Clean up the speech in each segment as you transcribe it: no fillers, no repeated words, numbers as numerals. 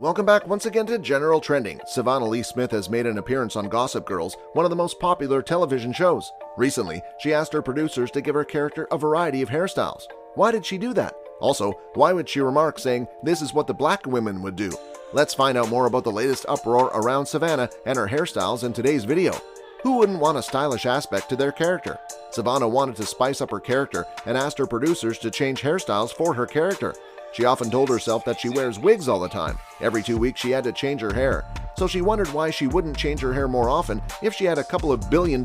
Welcome back once again to General Trending. Savannah Lee Smith has made an appearance on Gossip Girls, one of the most popular television shows. Recently, she asked her producers to give her character a variety of hairstyles. Why did she do that? Also, why would she remark saying, "This is what the black women would do"? Let's find out more about the latest uproar around Savannah and her hairstyles in today's video. Who wouldn't want a stylish aspect to their character? Savannah wanted to spice up her character and asked her producers to change hairstyles for her character. She often told herself that she wears wigs all the time. Every 2 weeks she had to change her hair. So she wondered why she wouldn't change her hair more often if she had a couple of $1 billion.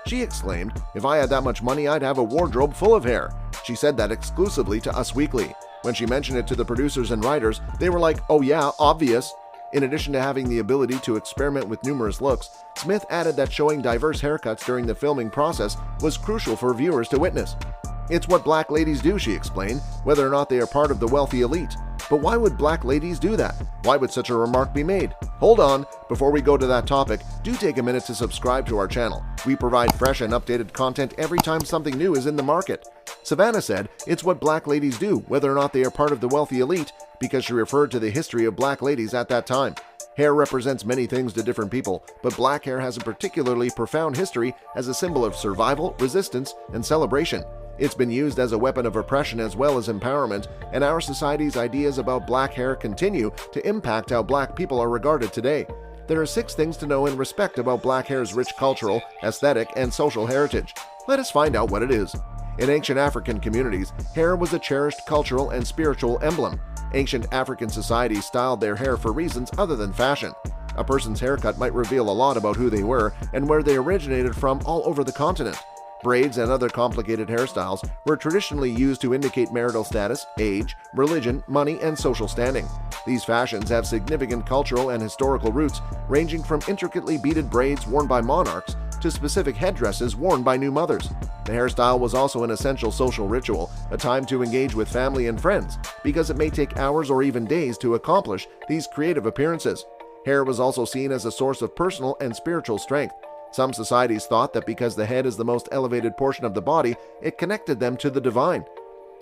She exclaimed, "If I had that much money, I'd have a wardrobe full of hair." She said that exclusively to Us Weekly. When she mentioned it to the producers and writers, they were like, "Oh yeah, obvious." In addition to having the ability to experiment with numerous looks, Smith added that showing diverse haircuts during the filming process was crucial for viewers to witness. "It's what black ladies do," she explained, "whether or not they are part of the wealthy elite." But why would black ladies do that? Why would such a remark be made? Hold on, before we go to that topic, do take a minute to subscribe to our channel. We provide fresh and updated content every time something new is in the market. Savannah said, "It's what black ladies do, whether or not they are part of the wealthy elite," because she referred to the history of black ladies at that time. Hair represents many things to different people, but black hair has a particularly profound history as a symbol of survival, resistance, and celebration. It's been used as a weapon of oppression as well as empowerment, and our society's ideas about black hair continue to impact how black people are regarded today. There are 6 things to know and respect about black hair's rich cultural, aesthetic, and social heritage. Let us find out what it is. In ancient African communities, hair was a cherished cultural and spiritual emblem. Ancient African societies styled their hair for reasons other than fashion. A person's haircut might reveal a lot about who they were and where they originated from all over the continent. Braids and other complicated hairstyles were traditionally used to indicate marital status, age, religion, money, and social standing. These fashions have significant cultural and historical roots, ranging from intricately beaded braids worn by monarchs to specific headdresses worn by new mothers. The hairstyle was also an essential social ritual, a time to engage with family and friends, because it may take hours or even days to accomplish these creative appearances. Hair was also seen as a source of personal and spiritual strength. Some societies thought that because the head is the most elevated portion of the body, it connected them to the divine.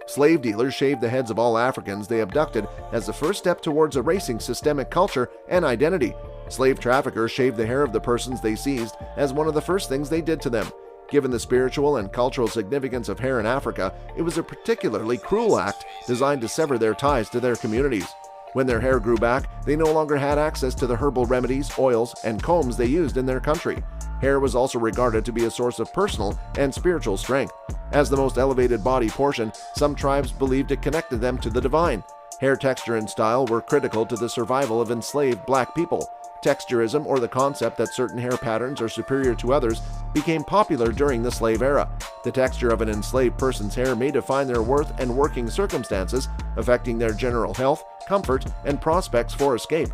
Slave dealers shaved the heads of all Africans they abducted as the first step towards erasing systemic culture and identity. Slave traffickers shaved the hair of the persons they seized as one of the first things they did to them. Given the spiritual and cultural significance of hair in Africa, it was a particularly cruel act designed to sever their ties to their communities. When their hair grew back, they no longer had access to the herbal remedies, oils, and combs they used in their country. Hair was also regarded to be a source of personal and spiritual strength. As the most elevated body portion, some tribes believed it connected them to the divine. Hair texture and style were critical to the survival of enslaved black people. Texturism, or the concept that certain hair patterns are superior to others, became popular during the slave era. The texture of an enslaved person's hair may define their worth and working circumstances, affecting their general health, comfort, and prospects for escape.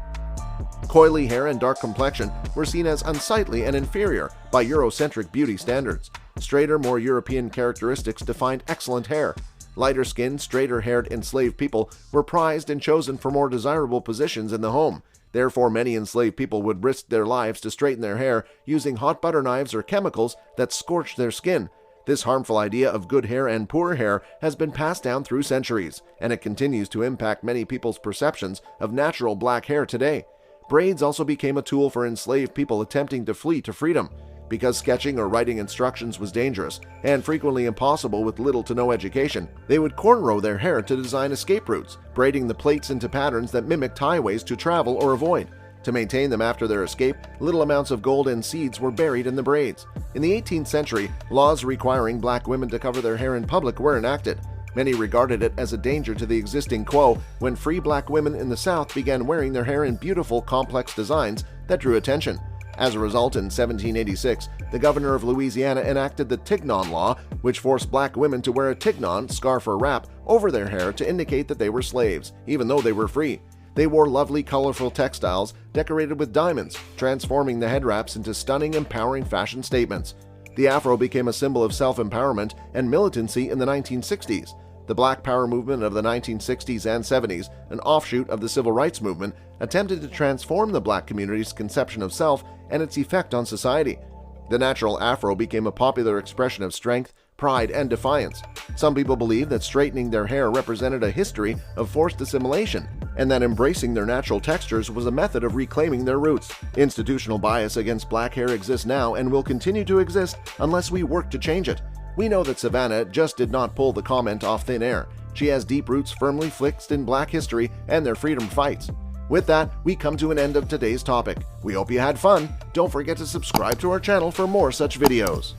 Coily hair and dark complexion were seen as unsightly and inferior by Eurocentric beauty standards. Straighter, more European characteristics defined excellent hair. Lighter-skinned, straighter-haired enslaved people were prized and chosen for more desirable positions in the home. Therefore, many enslaved people would risk their lives to straighten their hair using hot butter knives or chemicals that scorched their skin. This harmful idea of good hair and poor hair has been passed down through centuries, and it continues to impact many people's perceptions of natural black hair today. Braids also became a tool for enslaved people attempting to flee to freedom. Because sketching or writing instructions was dangerous and frequently impossible with little to no education, they would cornrow their hair to design escape routes, braiding the plaits into patterns that mimicked highways to travel or avoid. To maintain them after their escape, little amounts of gold and seeds were buried in the braids. In the 18th century, laws requiring black women to cover their hair in public were enacted. Many regarded it as a danger to the existing quo when free black women in the South began wearing their hair in beautiful, complex designs that drew attention. As a result, in 1786, the governor of Louisiana enacted the Tignon Law, which forced black women to wear a tignon, scarf or wrap, over their hair to indicate that they were slaves, even though they were free. They wore lovely, colorful textiles decorated with diamonds, transforming the head wraps into stunning, empowering fashion statements. The afro became a symbol of self-empowerment and militancy in the 1960s. The Black Power movement of the 1960s and 70s, an offshoot of the Civil Rights Movement, attempted to transform the black community's conception of self and its effect on society. The natural afro became a popular expression of strength, pride, and defiance. Some people believe that straightening their hair represented a history of forced assimilation, and that embracing their natural textures was a method of reclaiming their roots. Institutional bias against black hair exists now and will continue to exist unless we work to change it. We know that Savannah just did not pull the comment off thin air. She has deep roots firmly fixed in black history and their freedom fights. With that, we come to an end of today's topic. We hope you had fun. Don't forget to subscribe to our channel for more such videos.